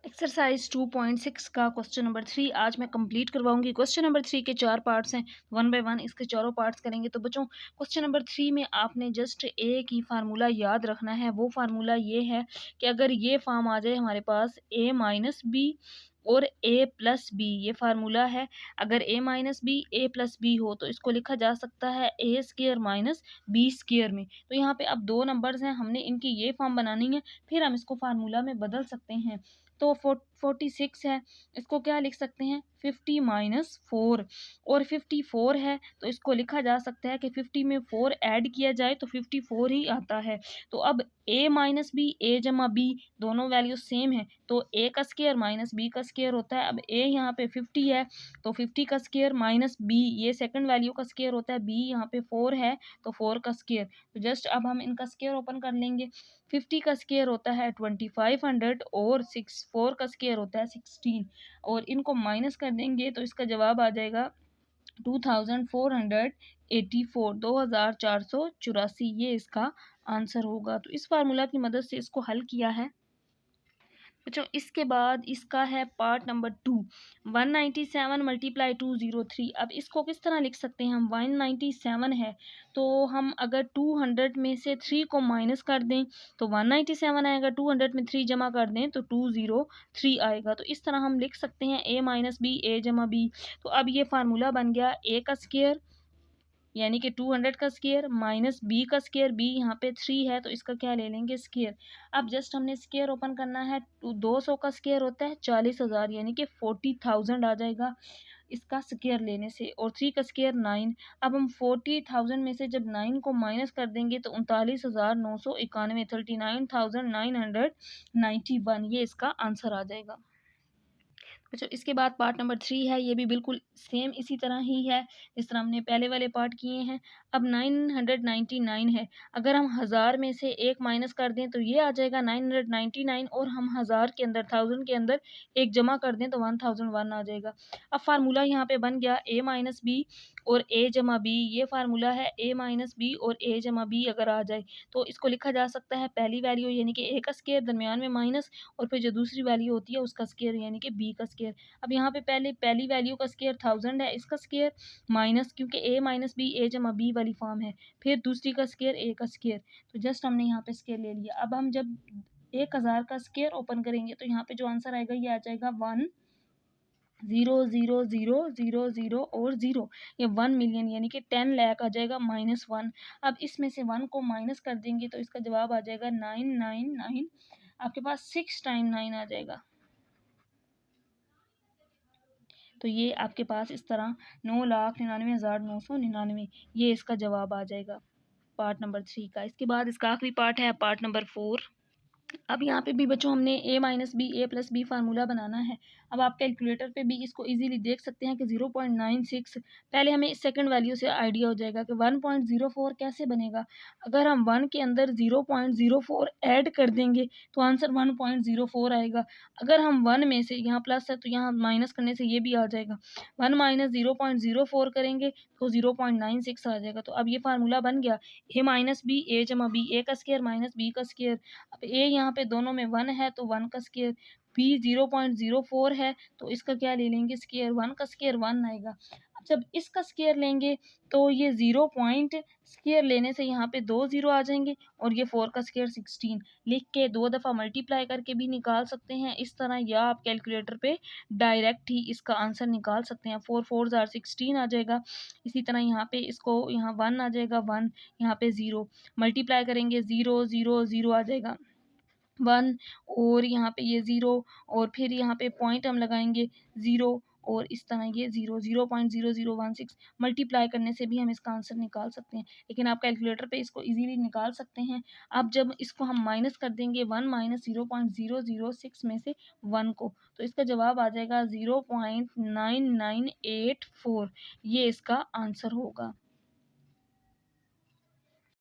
Exercise 2.6 का question number 3 आज मैं कंप्लीट करवाऊंगी। क्वेश्चन नंबर 3 के 4 पार्ट्स हैं, 1 बाय 1 इसके चारों पार्ट्स करेंगे। तो बच्चों, क्वेश्चन नंबर 3 में आपने जस्ट एक ही फार्मूला याद रखना है। वो फार्मूला ये है कि अगर ये फॉर्म आ जाए हमारे पास a माइनस बी और a प्लस बी, ये फार्मूला है। अगर a minus B a plus B हो तो इसको लिखा जा सकता है a square minus B square में। तो यहाँ पे अब दो नंबर्स हैं, हमने इनकी ये फॉर्म बनानी है, फिर हम इसको फार्मूला में बदल सकते हैं। तो 46 है, इसको क्या लिख सकते हैं 50 माइनस 4, और 54 है तो इसको लिखा जा सकता है कि 50 में 4 ऐड किया जाए तो 54 ही आता है। तो अब a माइनस बी a जमा बी दोनों वैल्यू सेम है, तो a का स्क्वायर माइनस b का स्क्वायर होता है। अब a यहाँ पे 50 है तो 50 का स्क्वायर माइनस b, ये सेकंड वैल्यू का स्क्वायर होता है। b यहाँ पे 4 है तो 4 का स्क्वायर। तो जस्ट अब हम इनका स्क्वायर ओपन कर लेंगे। 50 का स्क्वायर होता है 2500 और 4 का स्क्वायर होता है 16, और इनको माइनस कर देंगे तो इसका जवाब आ जाएगा 2484, 2484, ये इसका आंसर होगा। तो इस फार्मूला की मदद से इसको हल किया है बच्चों। इसके बाद इसका है पार्ट नंबर 2, 197 मल्टीप्लाई 203। अब इसको किस तरह लिख सकते हैं हम, 197 है तो हम अगर 200 में से 3 को माइनस कर दें तो 197 आएगा, 200 में 3 जमा कर दें तो 203 आएगा। तो इस तरह हम लिख सकते हैं a माइनस बी a जमा बी। तो अब ये फार्मूला बन गया a का स्क्वायर यानी कि 200 का स्क्वायर माइनस बी का स्क्वायर, बी यहाँ पे 3 है तो इसका क्या ले लेंगे स्क्वायर। अब जस्ट हमने स्क्वायर ओपन करना है, 200 का स्क्वायर होता है 40,000 यानी कि 40,000 आ जाएगा इसका स्क्वायर लेने से, और 3 का स्क्वायर 9। अब हम 40,000 में से जब 9 को माइनस कर देंगे तो 39,991, 39,991, ये इसका आंसर आ जाएगा। अच्छा, इसके बाद पार्ट नंबर 3 है, ये भी बिल्कुल सेम इसी तरह ही है जिस तरह हमने पहले वाले पार्ट किए हैं। अब 999 है, अगर हम 1000 में से एक माइनस कर दें तो ये आ जाएगा 999, और हम 1000 के अंदर 1000 के अंदर एक जमा कर दें तो 1001 आ जाएगा। अब फार्मूला यहाँ पे बन गया a माइनस बी और a जमा बी, ये फार्मूला है a माइनस बी और a जमा बी अगर आ जाए तो इसको लिखा जा सकता है पहली वैल्यू यानी कि a का स्क्वायर दरमियान में माइनस, और फिर जो दूसरी वैल्यू होती है उसका स्क्वायर यानी कि b का स्क्वायर। अब यहाँ पे पहली वैल्यू का स्क्वायर 1000 है, इसका स्क्वायर माइनस, क्योंकि a माइनस बी a जमा बी वाली फॉर्म है, फिर दूसरी का स्क्वायर a का स्क्वायर। तो जस्ट हमने यहाँ पे स्क्वायर ले लिया। अब हम जब 1000 का स्क्वायर ओपन करेंगे तो यहाँ पे जो आंसर आएगा ये आ जाएगा 1,000,000 और 0, ये 1 मिलियन यानी कि 10 लाख आ जाएगा -1। अब इसमें से 1 को माइनस कर देंगे तो इसका जवाब आ जाएगा 999, आपके पास 6 टाइम 9 आ जाएगा। तो ये आपके पास इस तरह 9,99,999, ये इसका जवाब आ जाएगा पार्ट नंबर 3 का। इसके बाद इसका आखिरी पार्ट है पार्ट नंबर 4। अब यहाँ पे भी बच्चों हमने a minus B a plus B formula बनाना है। अब आप कैलकुलेटर पे भी इसको इजीली देख सकते हैं कि 0.96, पहले हमें सेकंड वैल्यू से आइडिया हो जाएगा कि 1.04 कैसे बनेगा। अगर हम 1 के अंदर 0.04 ऐड कर देंगे तो आंसर 1.04 आएगा। अगर हम 1 में से, यहाँ प्लस है तो यहाँ माइनस करने से ये भी आ जाएगा, 1 माइनस 0.04 करेंगे तो 0.96 आ जाएगा। तो अब ये फार्मूला बन गया a माइनस बी a जमा बी, a का स्क्वायर माइनस b का स्क्वायर। अब a यहाँ पे दोनों में 1 है तो 1 का स्क्वायर, b 0.04 है तो इसका क्या ले लेंगे स्क्वायर, 1 का स्क्वायर 1 आएगा। अब जब इसका स्क्वायर लेंगे तो ये 0 पॉइंट स्क्वायर लेने से यहाँ पे 2 0 आ जाएंगे, और ये 4 का स्क्वायर 16 लिख के 2 दफ़ा मल्टीप्लाई करके भी निकाल सकते हैं इस तरह, या आप कैलकुलेटर पे डायरेक्ट ही इसका आंसर निकाल सकते हैं। 4 4 जार 16 आ जाएगा। इसी तरह यहाँ पे इसको, यहाँ 1 आ जाएगा 1, यहाँ पे 0 मल्टीप्लाई करेंगे 0 0 0 आ जाएगा 1, और यहाँ पे ये 0, और फिर यहाँ पे पॉइंट हम लगाएंगे 0, और इस तरह ये 0.0016 मल्टीप्लाई करने से भी हम इसका आंसर निकाल सकते हैं, लेकिन आप कैलकुलेटर पे इसको इजीली निकाल सकते हैं। अब जब इसको हम माइनस कर देंगे 1 माइनस 0.006 में से 1 को, तो इसका जवाब आ जाएगा 0.9984, ये इसका आंसर होगा।